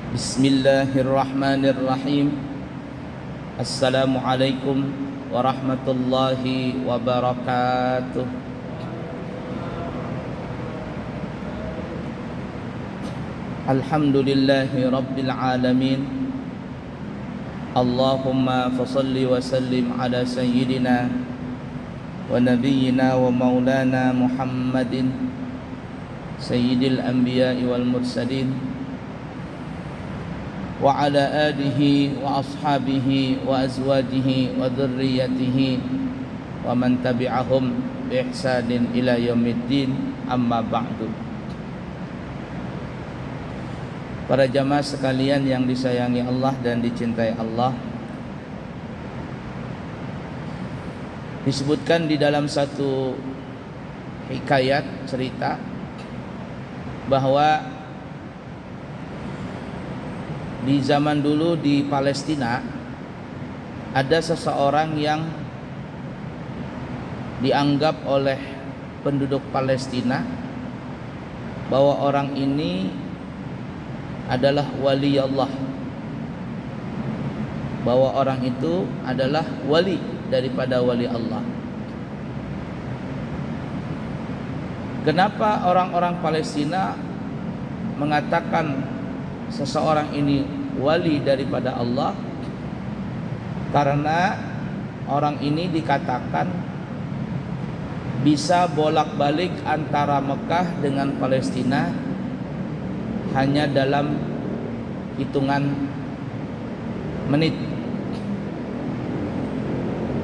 Bismillahirrahmanirrahim. Assalamualaikum warahmatullahi wabarakatuh. Alhamdulillahi rabbil alamin. Allahumma fasalli wa sallim ala sayyidina wa nabiyyina wa maulana Muhammadin sayyidil anbiya'i wal mursalin wa ala alihi wa ashabihi wa azwajihi wa dhurriyyatihi wa man tabi'ahum bi ihsanin ila yaumiddin, amma ba'du. Para jamaah sekalian yang disayangi Allah dan dicintai Allah, disebutkan di dalam satu hikayat cerita bahwa di zaman dulu di Palestina ada seseorang yang dianggap oleh penduduk Palestina bahwa orang ini adalah wali Allah, bahwa orang itu adalah wali daripada wali Allah. Kenapa orang-orang Palestina mengatakan seseorang ini wali daripada Allah? Karena orang ini dikatakan bisa bolak-balik antara Mekah dengan Palestina hanya dalam hitungan menit.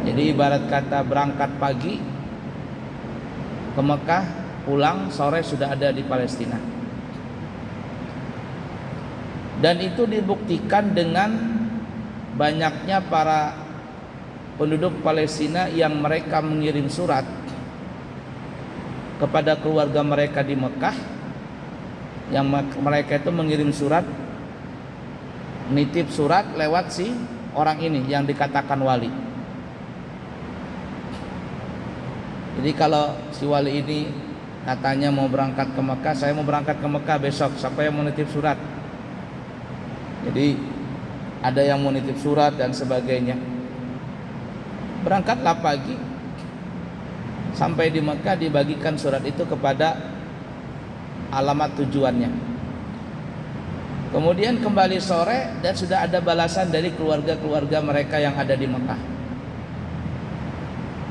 Jadi ibarat kata berangkat pagi ke Mekah, pulang sore sudah ada di Palestina. Dan itu dibuktikan dengan banyaknya para penduduk Palestina yang mereka mengirim surat kepada keluarga mereka di Mekah, yang mereka itu mengirim surat, nitip surat lewat si orang ini yang dikatakan wali. Jadi kalau si wali ini katanya mau berangkat ke Mekah, saya mau berangkat ke Mekah besok, siapa yang mau nitip surat? Jadi ada yang mau nitip surat dan sebagainya. Berangkatlah pagi, sampai di Mekah dibagikan surat itu kepada alamat tujuannya. Kemudian kembali sore dan sudah ada balasan dari keluarga-keluarga mereka yang ada di Mekah.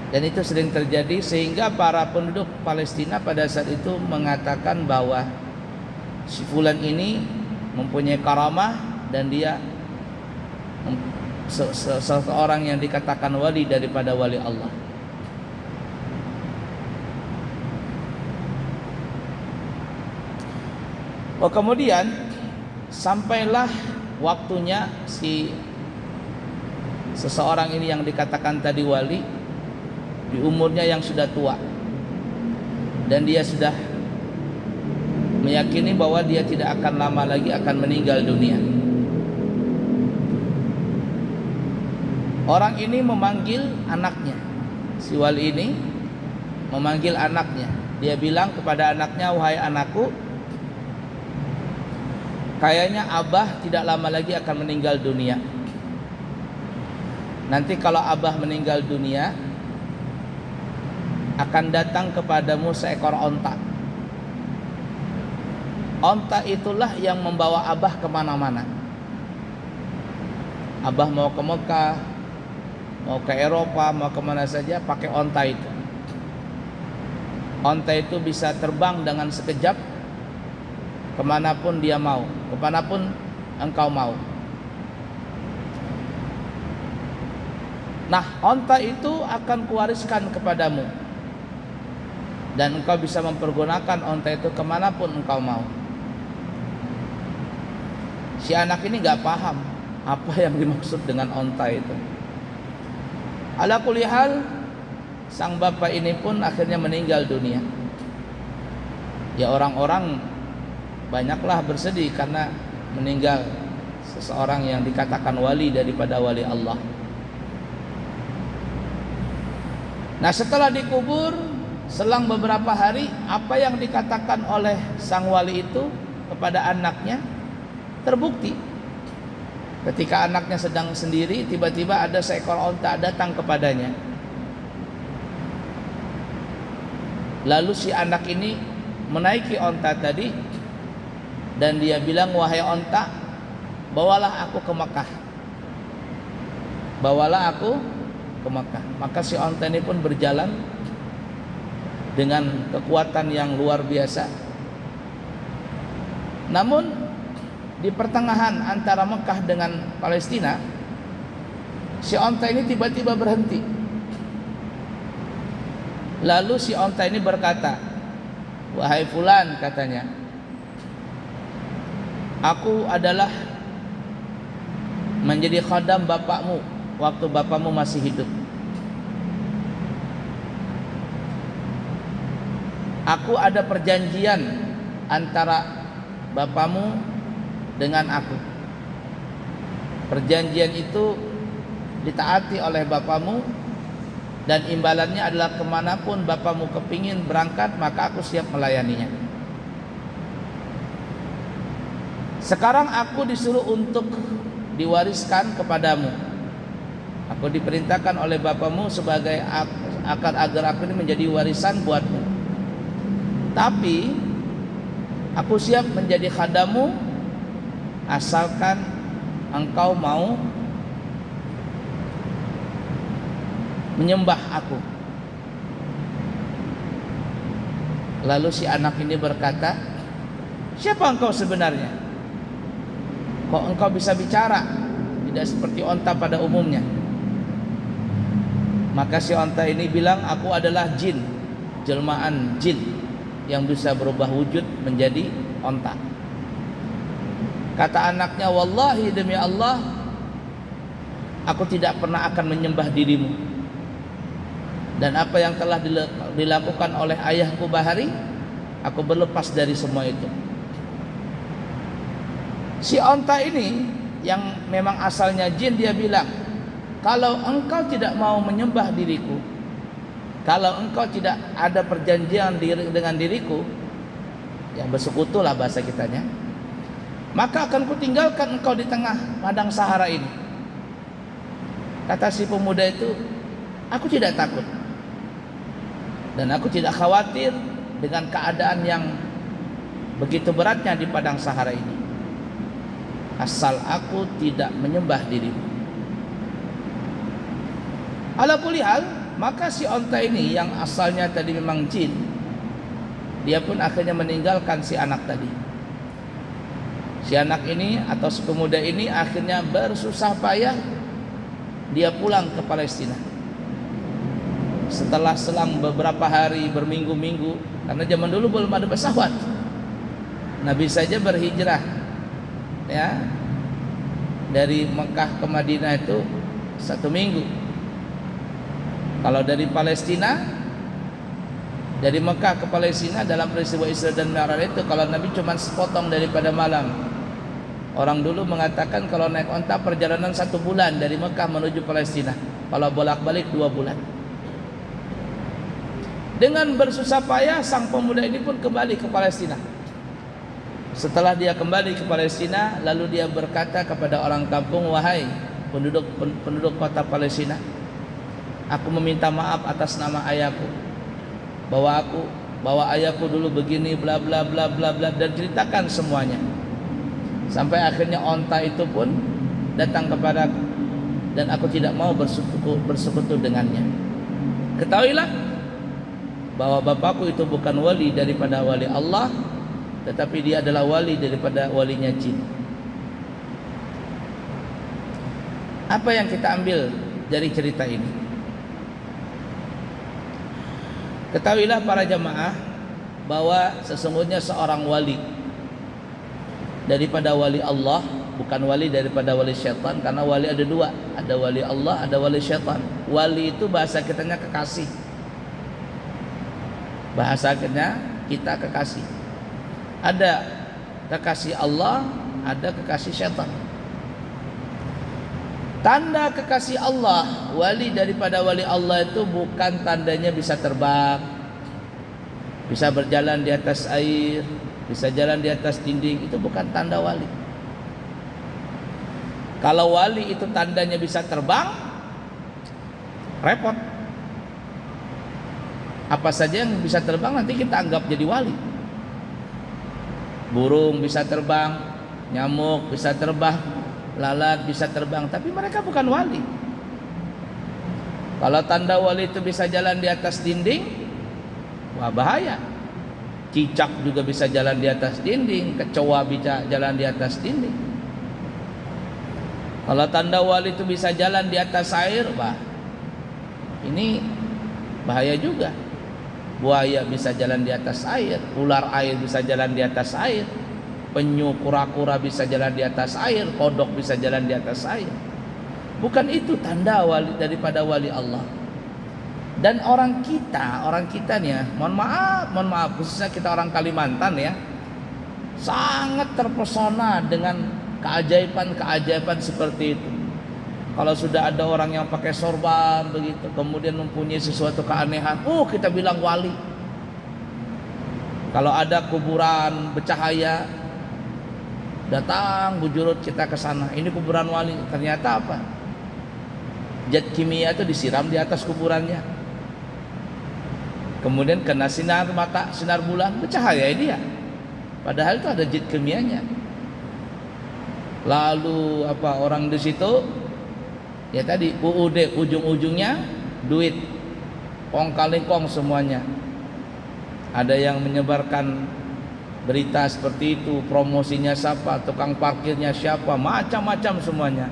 Dan itu sering terjadi sehingga para penduduk Palestina pada saat itu mengatakan bahwa si fulan ini mempunyai karamah dan dia seseorang yang dikatakan wali daripada wali Allah. Oh, kemudian sampailah waktunya si seseorang ini yang dikatakan tadi wali di umurnya yang sudah tua, dan dia sudah meyakini bahwa dia tidak akan lama lagi akan meninggal dunia. Orang ini memanggil anaknya, si wali ini memanggil anaknya. Dia bilang kepada anaknya, wahai anakku, kayaknya abah tidak lama lagi akan meninggal dunia. Nanti kalau abah meninggal dunia, akan datang kepadamu seekor onta. Onta itulah yang membawa abah kemana-mana. Abah mau ke Mekah, mau ke Eropa, mau kemana saja pakai onta itu. Onta itu bisa terbang dengan sekejap kemanapun dia mau, kemanapun engkau mau. Nah, onta itu akan kuwariskan kepadamu, dan engkau bisa mempergunakan onta itu kemanapun engkau mau. Si anak ini gak paham apa yang dimaksud dengan onta itu. Ala kulli hal, sang bapak ini pun akhirnya meninggal dunia. Ya, orang-orang banyaklah bersedih karena meninggal seseorang yang dikatakan wali daripada wali Allah. Nah, setelah dikubur, selang beberapa hari, apa yang dikatakan oleh sang wali itu kepada anaknya? Terbukti ketika anaknya sedang sendiri, tiba-tiba ada seekor onta datang kepadanya. Lalu si anak ini menaiki onta tadi dan dia bilang, "Wahai onta, bawalah aku ke Mekah. Bawalah aku ke Mekah." Maka si onta ini pun berjalan dengan kekuatan yang luar biasa. Namun di pertengahan antara Mekah dengan Palestina, si onta ini tiba-tiba berhenti. Lalu si onta ini berkata, "Wahai fulan," katanya, "aku adalah menjadi khadam bapakmu waktu bapakmu masih hidup. Aku ada perjanjian antara bapakmu dengan aku. Perjanjian itu ditaati oleh bapakmu, dan imbalannya adalah kemanapun bapakmu kepingin berangkat, maka aku siap melayaninya. Sekarang aku disuruh untuk diwariskan kepadamu. Aku diperintahkan oleh bapakmu sebagai agar aku ini menjadi warisan buatmu. Tapi aku siap menjadi khadamu asalkan engkau mau menyembah aku." Lalu si anak ini berkata, "Siapa engkau sebenarnya? Kok engkau bisa bicara? Tidak seperti onta pada umumnya." Maka si onta ini bilang, "Aku adalah jin, jelmaan jin yang bisa berubah wujud menjadi onta." Kata anaknya, "Wallahi, demi Allah, aku tidak pernah akan menyembah dirimu. Dan apa yang telah dilakukan oleh ayahku Bahari, aku berlepas dari semua itu." Si onta ini yang memang asalnya jin, dia bilang, "Kalau engkau tidak mau menyembah diriku, kalau engkau tidak ada perjanjian dengan diriku," yang bersekutulah bahasa kitanya, "maka akan kutinggalkan engkau di tengah padang Sahara ini." Kata si pemuda itu, "Aku tidak takut dan aku tidak khawatir dengan keadaan yang begitu beratnya di padang Sahara ini, asal aku tidak menyembah dirimu." Ala kulli hal, maka si onta ini yang asalnya tadi memang jin, dia pun akhirnya meninggalkan si anak tadi. Si anak ini atau si pemuda ini akhirnya bersusah payah dia pulang ke Palestina. Setelah selang beberapa hari, berminggu-minggu, karena zaman dulu belum ada pesawat, Nabi saja berhijrah ya dari Mekah ke Madinah itu 1 minggu. Kalau dari Palestina, dari Mekah ke Palestina dalam peristiwa Isra dan Mi'raj itu, kalau Nabi cuma sepotong daripada malam. Orang dulu mengatakan kalau naik onta perjalanan 1 bulan dari Mekah menuju Palestina, kalau bolak-balik 2 bulan. Dengan bersusah payah sang pemuda ini pun kembali ke Palestina. Setelah dia kembali ke Palestina, lalu dia berkata kepada orang kampung, "Wahai penduduk kota Palestina, aku meminta maaf atas nama ayahku, bahwa ayahku dulu begini bla bla bla bla bla," dan ceritakan semuanya. Sampai akhirnya onta itu pun datang kepadaku dan aku tidak mau bersekutu dengannya. Ketahuilah bahwa bapakku itu bukan wali daripada wali Allah, tetapi dia adalah wali daripada walinya jin. Apa yang kita ambil dari cerita ini? Ketahuilah para jamaah bahwa sesungguhnya seorang wali daripada wali Allah, bukan wali daripada wali syaitan, karena wali ada 2, ada wali Allah, ada wali syaitan. Wali itu bahasa kitanya kekasih, bahasa kita kekasih. Ada kekasih Allah, ada kekasih syaitan. Tanda kekasih Allah, wali daripada wali Allah itu bukan tandanya bisa terbang, bisa berjalan di atas air, bisa jalan di atas dinding. Itu bukan tanda wali. Kalau wali itu tandanya bisa terbang, repot. Apa saja yang bisa terbang nanti kita anggap jadi wali. Burung bisa terbang, nyamuk bisa terbang, lalat bisa terbang, tapi mereka bukan wali. Kalau tanda wali itu bisa jalan di atas dinding, wah bahaya. Cicak juga bisa jalan di atas dinding, kecoa bisa jalan di atas dinding. Kalau tanda wali itu bisa jalan di atas air, bah, ini bahaya juga. Buaya bisa jalan di atas air, ular air bisa jalan di atas air, penyu, kura-kura bisa jalan di atas air, kodok bisa jalan di atas air. Bukan itu tanda wali daripada wali Allah. Dan orang kita nih ya, mohon maaf, khususnya kita orang Kalimantan ya, sangat terpesona dengan keajaiban seperti itu. Kalau sudah ada orang yang pakai sorban begitu, kemudian mempunyai sesuatu keanehan, kita bilang wali. Kalau ada kuburan bercahaya, datang bujurut kita ke sana, ini kuburan wali. Ternyata apa? Zat kimia itu disiram di atas kuburannya. Kemudian kena sinar bulan, bercahaya dia. Padahal itu ada zat kimianya. Lalu apa orang di situ? Ya tadi UUD, ujung-ujungnya duit, kong kali kong semuanya. Ada yang menyebarkan berita seperti itu, promosinya siapa, tukang parkirnya siapa, macam-macam semuanya.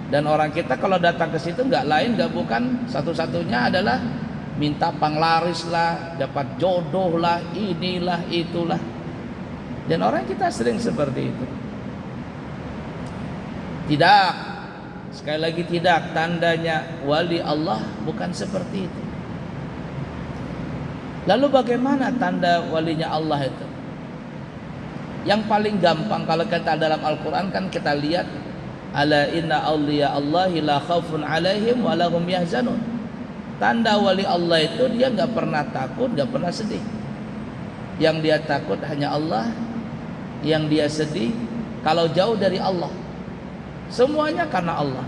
Dan orang kita kalau datang ke situ nggak lain nggak bukan satu-satunya adalah minta panglaris lah, dapat jodoh lah, inilah itulah. Dan orang kita sering seperti itu. Tidak, sekali lagi tidak, tandanya wali Allah bukan seperti itu. Lalu bagaimana tanda walinya Allah itu? Yang paling gampang kalau kita dalam Al-Quran kan kita lihat, ala inna awliya Allahi la khawfun alaihim wa lahum yahzanun. Tanda wali Allah itu dia nggak pernah takut, nggak pernah sedih. Yang dia takut hanya Allah, yang dia sedih kalau jauh dari Allah. Semuanya karena Allah.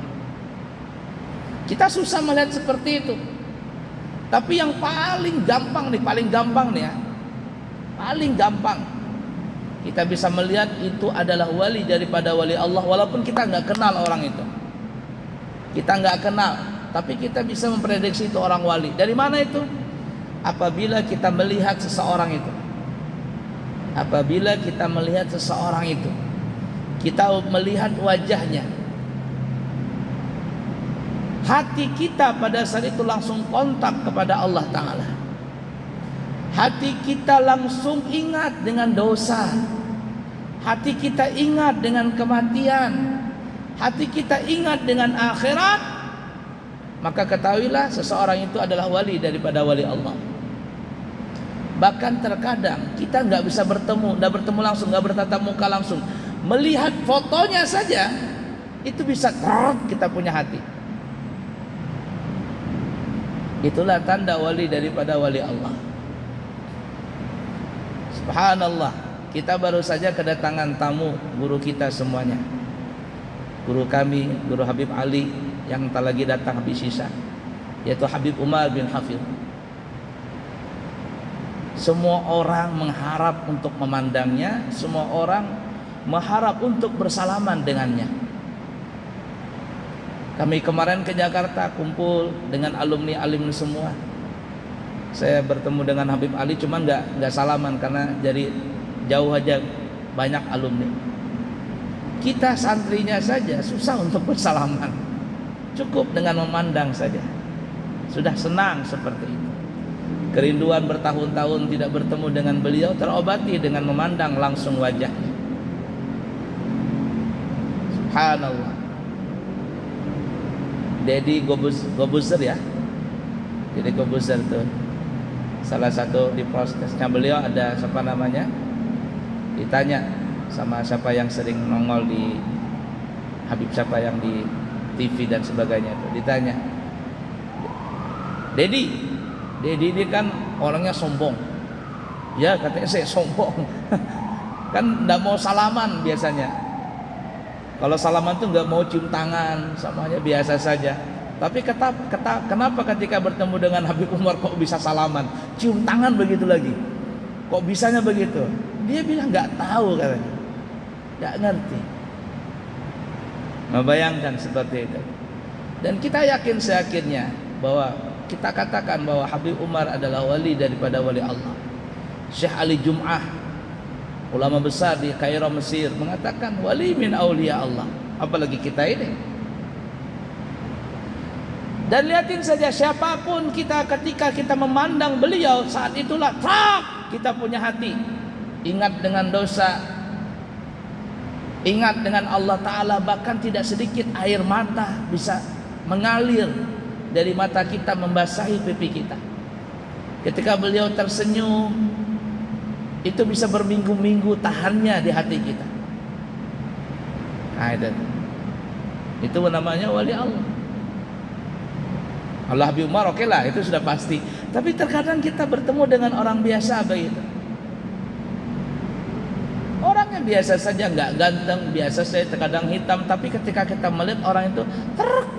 Kita susah melihat seperti itu. Tapi yang paling gampang nih ya, paling gampang kita bisa melihat itu adalah wali daripada wali Allah, walaupun kita nggak kenal orang itu. Kita nggak kenal, tapi kita bisa memprediksi itu orang wali. Dari mana itu? Apabila kita melihat seseorang itu. Apabila kita melihat seseorang itu, kita melihat wajahnya, hati kita pada saat itu langsung kontak kepada Allah Ta'ala. Hati kita langsung ingat dengan dosa, hati kita ingat dengan kematian, hati kita ingat dengan akhirat. Maka ketahuilah seseorang itu adalah wali daripada wali Allah. Bahkan terkadang kita nggak bisa bertemu langsung, nggak bertatap muka langsung, melihat fotonya saja itu bisa kita punya hati. Itulah tanda wali daripada wali Allah. Subhanallah, kita baru saja kedatangan tamu guru kita semuanya. Guru kami, Guru Habib Ali yang tak lagi datang habis sisa, yaitu Habib Umar bin Hafidh. Semua orang mengharap untuk memandangnya, semua orang mengharap untuk bersalaman dengannya. Kami kemarin ke Jakarta kumpul dengan alumni semua. Saya bertemu dengan Habib Ali, cuma nggak salaman karena dari jauh aja banyak alumni. Kita santrinya saja susah untuk bersalaman. Cukup dengan memandang saja sudah senang seperti itu. Kerinduan bertahun-tahun tidak bertemu dengan beliau terobati dengan memandang langsung wajahnya. Subhanallah. Dedi Gobuzer ya. Dedi Gobuzer tuh salah satu di prosesnya beliau ada siapa namanya? Ditanya sama siapa yang sering nongol di Habib siapa yang di TV dan sebagainya itu. Ditanya, Dedi ini kan orangnya sombong. Ya katanya saya sombong. Kan enggak mau salaman biasanya. Kalau salaman tuh nggak mau cium tangan, samanya biasa saja. Tapi kenapa ketika bertemu dengan Habib Umar kok bisa salaman, cium tangan begitu lagi? Kok bisanya begitu? Dia bilang nggak tahu katanya, nggak ngerti. Membayangkan seperti itu. Dan kita yakin seyakinnya bahwa kita katakan bahwa Habib Umar adalah wali daripada wali Allah. Syekh Ali Jum'ah, ulama besar di Kairo Mesir, mengatakan wali min aulia Allah. Apalagi kita ini. Dan lihatin saja siapapun kita ketika kita memandang beliau, saat itulah kita punya hati ingat dengan dosa, ingat dengan Allah Ta'ala. Bahkan tidak sedikit air mata bisa mengalir dari mata kita membasahi pipi kita. Ketika beliau tersenyum, itu bisa berminggu-minggu tahannya di hati kita. Nah, itu namanya wali Allah. Allah Habib Umar oke lah, itu sudah pasti. Tapi terkadang kita bertemu dengan orang biasa begitu. Orangnya biasa saja, nggak ganteng, biasa saja, terkadang hitam. Tapi ketika kita melihat orang itu,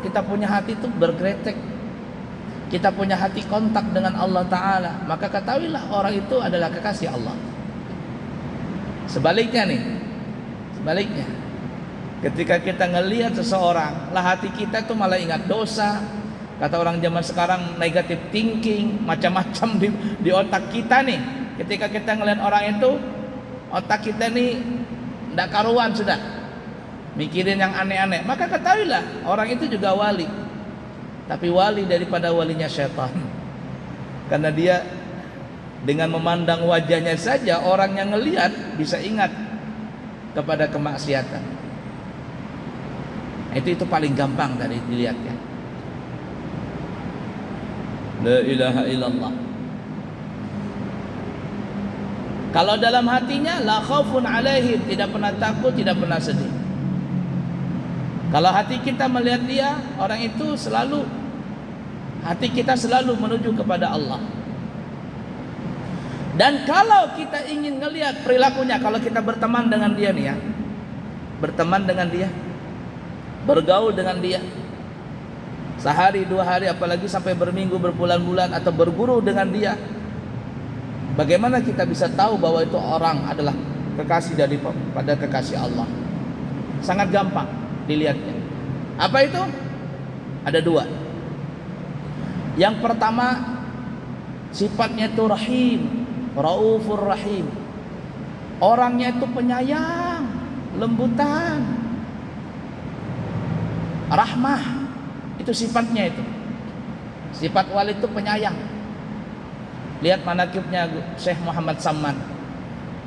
kita punya hati itu bergeretek. Kita punya hati kontak dengan Allah Ta'ala. Maka ketahuilah orang itu adalah kekasih Allah. Sebaliknya, ketika kita ngelihat seseorang, lah hati kita tuh malah ingat dosa. Kata orang zaman sekarang, negative thinking, macam-macam di otak kita nih. Ketika kita ngelihat orang itu, otak kita nih ndak karuan sudah, mikirin yang aneh-aneh. Maka ketahuilah orang itu juga wali, tapi wali daripada walinya syaitan. Karena dia dengan memandang wajahnya saja, orang yang ngelihat bisa ingat kepada kemaksiatan. Itu paling gampang dari dilihatnya. La ilaha illallah. Kalau dalam hatinya la khaufun alaihim, tidak pernah takut, tidak pernah sedih. Kalau hati kita melihat dia, orang itu selalu, hati kita selalu menuju kepada Allah. Dan kalau kita ingin ngelihat perilakunya, kalau kita berteman dengan dia nih ya, berteman dengan dia, bergaul dengan dia, sehari, 2 hari, apalagi sampai berminggu, berbulan-bulan, atau berguru dengan dia, bagaimana kita bisa tahu bahwa itu orang adalah kekasih daripada kekasih Allah? Sangat gampang dilihatnya. Apa itu? Ada 2. Yang pertama, sifatnya itu rahim, raufur rahim. Orangnya itu penyayang, lembutan, rahmah. Itu sifatnya itu. Sifat wali itu penyayang. Lihat manaqibnya Syekh Muhammad Samman.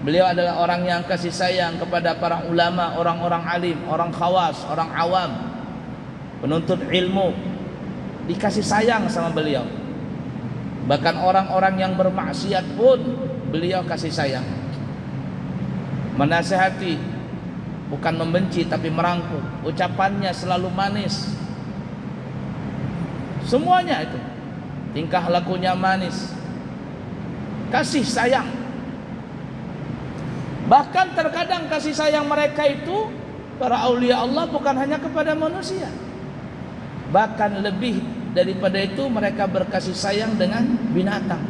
Beliau adalah orang yang kasih sayang kepada para ulama, orang-orang alim, orang khawas, orang awam, penuntut ilmu. Dikasih sayang sama beliau. Bahkan orang-orang yang bermaksiat pun beliau kasih sayang. Menasihati, bukan membenci tapi merangkul. Ucapannya selalu manis. Semuanya itu, tingkah lakunya manis, kasih sayang. Bahkan terkadang kasih sayang mereka itu, para aulia Allah, bukan hanya kepada manusia. Bahkan lebih daripada itu, mereka berkasih sayang dengan binatang.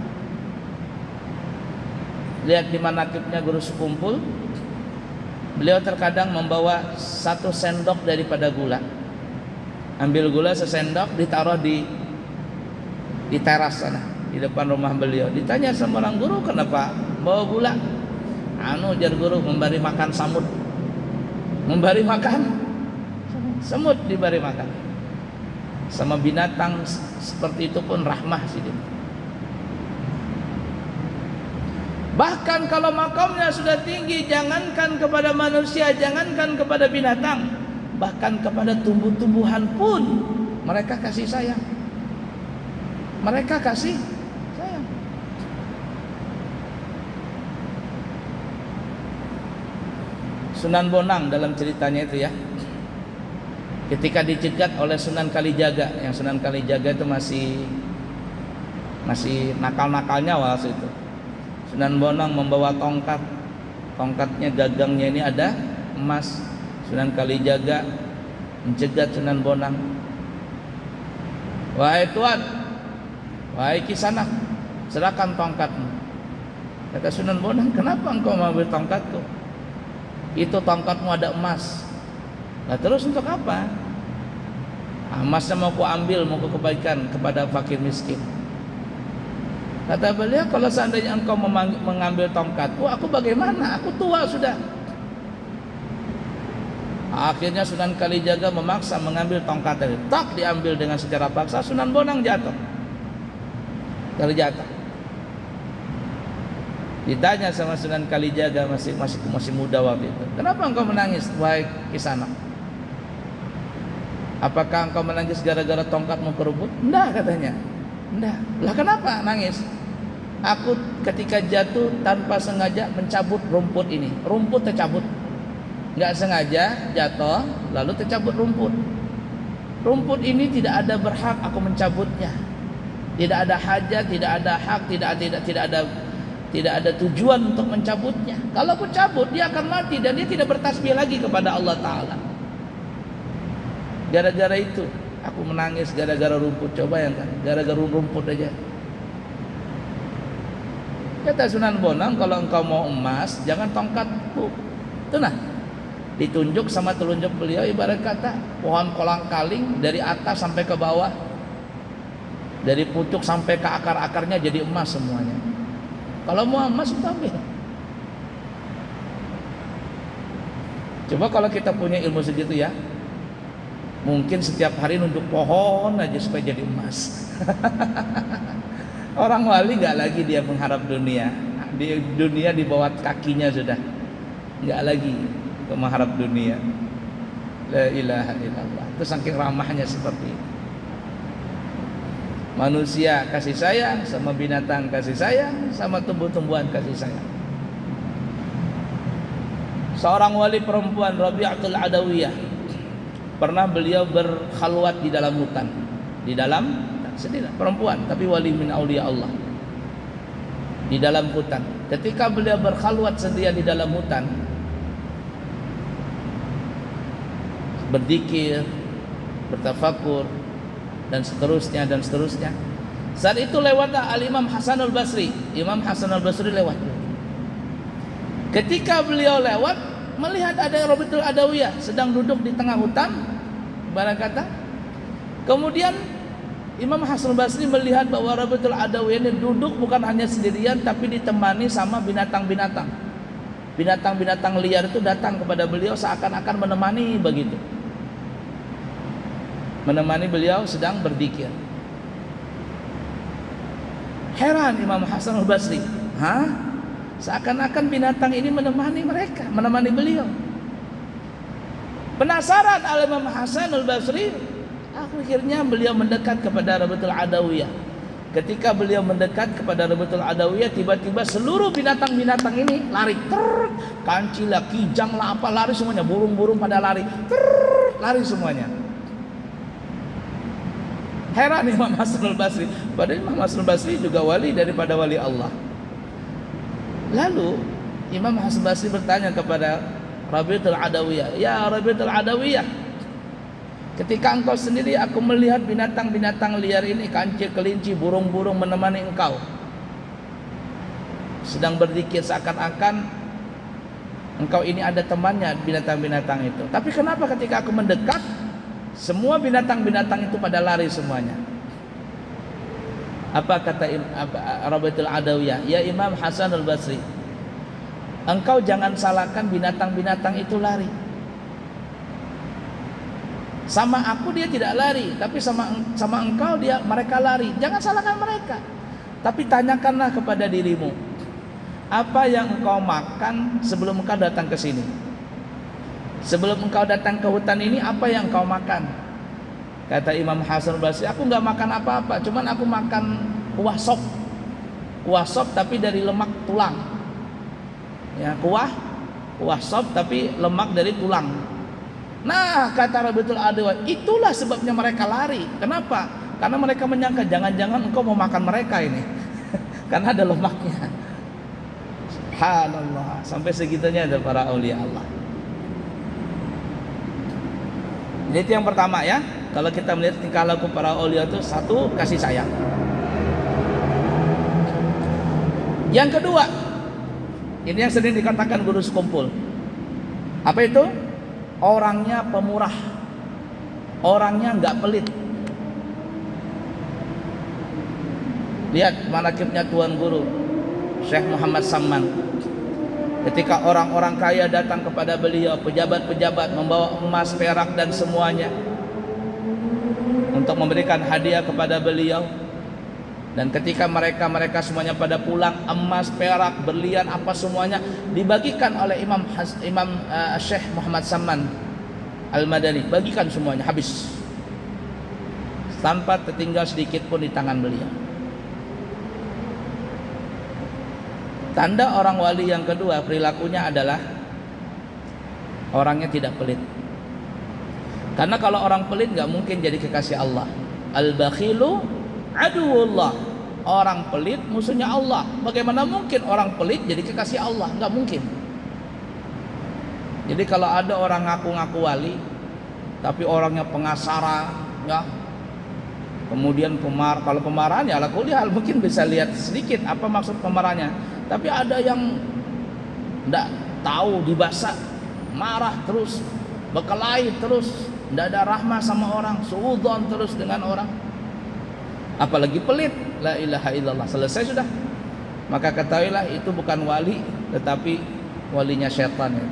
Lihat di manaqibnya Guru Sekumpul, beliau terkadang membawa 1 sendok daripada gula. Ambil gula sesendok, ditaruh di teras sana, di depan rumah beliau. Ditanya sama orang, guru kenapa bawa gula? Jar guru, memberi makan samut. Memberi makan semut, diberi makan. Sama binatang seperti itu pun rahmah sih dia. Bahkan kalau makamnya sudah tinggi, jangankan kepada manusia, jangankan kepada binatang, bahkan kepada tumbuh-tumbuhan pun mereka kasih sayang. Mereka kasih sayang. Sunan Bonang dalam ceritanya itu ya, ketika dicegat oleh Sunan Kalijaga, yang Sunan Kalijaga itu masih nakal-nakalnya waktu itu. Sunan Bonang membawa tongkat, tongkatnya gagangnya ini ada emas. Sunan Kalijaga mencegat Sunan Bonang. Wahai Tuan, wahai Kisanak, serahkan tongkatmu. Kata Sunan Bonang, kenapa engkau mengambil tongkatku? Itu tongkatmu ada emas. Nah terus untuk apa? Emasnya mau ku ambil, mau ku kebaikan kepada fakir miskin. Kata beliau, kalau seandainya engkau mengambil tongkatku, aku bagaimana? Aku tua sudah. Akhirnya Sunan Kalijaga memaksa mengambil tongkat itu. Tak diambil dengan secara paksa, Sunan Bonang jatuh. Terjatuh. Ditanya sama Sunan Kalijaga, masih muda waktu itu, kenapa engkau menangis wahai Kisanak? Apakah engkau menangis gara-gara tongkatmu kerebut? Enggak, katanya. Enggak. Lah kenapa nangis? Aku ketika jatuh tanpa sengaja mencabut rumput ini. Rumput tercabut. Enggak sengaja jatuh lalu tercabut rumput. Rumput ini tidak ada berhak aku mencabutnya. Tidak ada hajat, tidak ada hak, tidak ada tujuan untuk mencabutnya. Kalau aku cabut, dia akan mati dan dia tidak bertasbih lagi kepada Allah Ta'ala. Gara-gara itu aku menangis, gara-gara rumput. Coba yang kan, gara-gara rumput aja. Kata Sunan Bonang, kalau engkau mau emas, jangan tongkatku. Itu nah, ditunjuk sama telunjuk beliau, ibarat kata pohon kolang-kaling dari atas sampai ke bawah, dari pucuk sampai ke akar-akarnya jadi emas semuanya. Kalau mau emas itu ambil. Coba kalau kita punya ilmu segitu ya, mungkin setiap hari nunjuk pohon aja supaya jadi emas. Orang wali nggak lagi dia mengharap dunia. Di dunia di bawah kakinya sudah, nggak lagi mengharap dunia. La ilaha illallah. Itu saking ramahnya seperti itu. Manusia kasih sayang, sama binatang kasih sayang, sama tumbuh-tumbuhan kasih sayang. Seorang wali perempuan, Rabi'atul Adawiyah, pernah beliau berkhalwat di dalam hutan. Di dalam sendiri, perempuan tapi wali min auliya Allah. Di dalam hutan. Ketika beliau berkhalwat sendirian di dalam hutan, berzikir, bertafakur, dan seterusnya. Saat itu lewatlah Al-Imam Hasanul Basri. Imam Hasanul Basri lewat. Ketika beliau lewat, melihat ada Rabi'atul Adawiyah sedang duduk di tengah hutan, ibarat kata. Kemudian Imam Hasanul Basri melihat bahwa Rabi'atul Adawiyah ini duduk bukan hanya sendirian, tapi ditemani sama binatang-binatang. Binatang-binatang liar itu datang kepada beliau seakan-akan menemani begitu. Menemani beliau sedang berzikir. Heran Imam Hasanul Basri, seakan-akan binatang ini menemani mereka, menemani beliau. Penasaran Imam Hasanul Basri, akhirnya beliau mendekat kepada Rabi'atul Adawiyah. Ketika beliau mendekat kepada Rabi'atul Adawiyah, tiba-tiba seluruh binatang-binatang ini lari. Kancil lah, kijang lah, apa lari semuanya, burung-burung pada lari. Lari semuanya. Heran Imam Hasanul Basri. Padahal Imam Hasanul Basri juga wali daripada wali Allah. Lalu Imam Hasanul Basri bertanya kepada Rabi'atul Adawiyah, ya Rabi'atul Adawiyah, ketika engkau sendiri aku melihat binatang-binatang liar ini, kancil, kelinci, burung-burung menemani engkau sedang berzikir, seakan-akan engkau ini ada temannya binatang-binatang itu. Tapi kenapa ketika aku mendekat, semua binatang-binatang itu pada lari semuanya? Apa kata Rabi'atul Adawiyah? Ya Imam Hasanul Basri, engkau jangan salahkan binatang-binatang itu lari. Sama aku dia tidak lari, tapi sama engkau mereka lari. Jangan salahkan mereka. Tapi tanyakanlah kepada dirimu, apa yang engkau makan sebelum engkau datang ke sini? Sebelum engkau datang ke hutan ini, apa yang engkau makan? Kata Imam Hasan Basri, aku enggak makan apa-apa, cuman aku makan kuah sop. Kuah sop tapi dari lemak tulang. Ya, kuah sop tapi lemak dari tulang. Nah, kata Rabi'atul Adawiyah, itulah sebabnya mereka lari. Kenapa? Karena mereka menyangka jangan-jangan engkau mau makan mereka ini. Karena ada lemaknya. Subhanallah, sampai segitunya ada para aulia Allah. Jadi itu yang pertama ya. Kalau kita melihat tingkah laku para aulia itu, satu, kasih sayang. Yang kedua, ini yang sering dikatakan guru sekumpul. Apa itu? Orangnya pemurah, orangnya nggak pelit. Lihat manakibnya Tuan Guru Syekh Muhammad Samman. Ketika orang-orang kaya datang kepada beliau, pejabat-pejabat membawa emas, perak dan semuanya untuk memberikan hadiah kepada beliau. Dan ketika mereka semuanya pada pulang, emas, perak, berlian, apa semuanya dibagikan oleh Imam Syekh Muhammad Samman Al-Madani. Bagikan semuanya habis, tanpa tertinggal sedikit pun di tangan beliau. Tanda orang wali yang kedua, perilakunya adalah orangnya tidak pelit. Karena kalau orang pelit nggak mungkin jadi kekasih Allah. Al-bakhilu aduwullah. Orang pelit musuhnya Allah. Bagaimana mungkin orang pelit jadi kekasih Allah? Nggak mungkin. Jadi kalau ada orang ngaku-ngaku wali, tapi orangnya pengasara, ya, kemudian kalau pemarahan ya ala kulli hal mungkin bisa lihat sedikit apa maksud pemarahnya. Tapi ada yang tidak tahu dibasa, marah terus, berkelahi terus, tidak ada rahmah sama orang, suudzon terus dengan orang. Apalagi pelit, la ilaha illallah, selesai sudah. Maka ketahuilah itu bukan wali, tetapi walinya syaitan ya.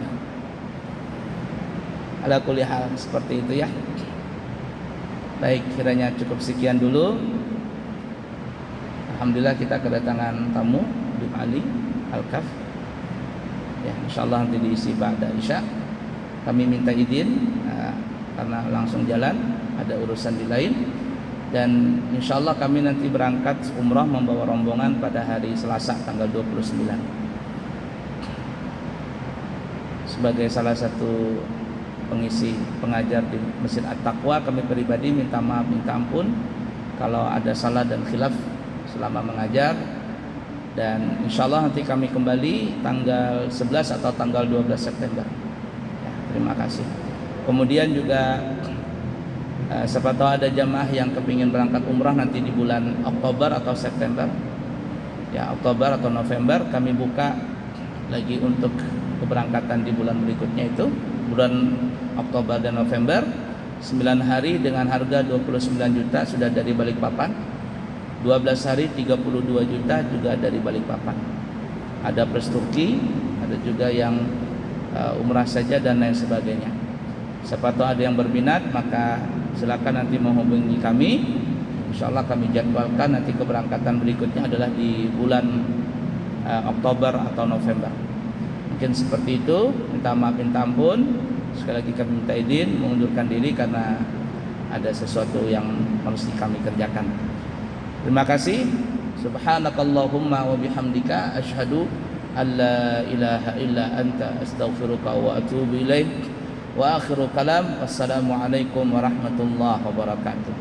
Ala kulli hal seperti itu ya. Baik, kiranya cukup sekian dulu. Alhamdulillah kita kedatangan tamu Habib Ali Al-Kaf. Ya, insyaallah nanti diisi ba'da Isya. Kami minta izin karena langsung jalan, ada urusan di lain. Dan insyaallah kami nanti berangkat umrah membawa rombongan pada hari Selasa tanggal 29. Sebagai salah satu pengisi pengajar di Masjid At-Taqwa, kami pribadi minta maaf, minta ampun kalau ada salah dan khilaf selama mengajar. Dan insyaallah nanti kami kembali tanggal 11 atau tanggal 12 September ya, terima kasih. Kemudian juga siapa tahu ada jamaah yang kepingin berangkat umrah nanti di bulan Oktober atau September ya, Oktober atau November kami buka lagi untuk keberangkatan di bulan berikutnya, itu bulan Oktober dan November. 9 hari dengan harga 29 juta sudah dari Balikpapan, 12 hari 32 juta juga dari Balikpapan. Ada plus Turki, ada juga yang umrah saja dan lain sebagainya. Siapa tahu ada yang berminat, maka silakan nanti menghubungi kami. Insyaallah kami jadwalkan nanti keberangkatan berikutnya adalah di bulan Oktober atau November. Mungkin seperti itu. Minta maaf, minta ampun. Sekali lagi kami minta izin mengundurkan diri karena ada sesuatu yang harus kami kerjakan. Terima kasih. Subhanakallahumma wa bihamdika asyhadu an la ilaha illa anta astaghfiruka wa atubu ilaik. Wa akhiru kalam, wassalamu alaikum warahmatullahi wabarakatuh.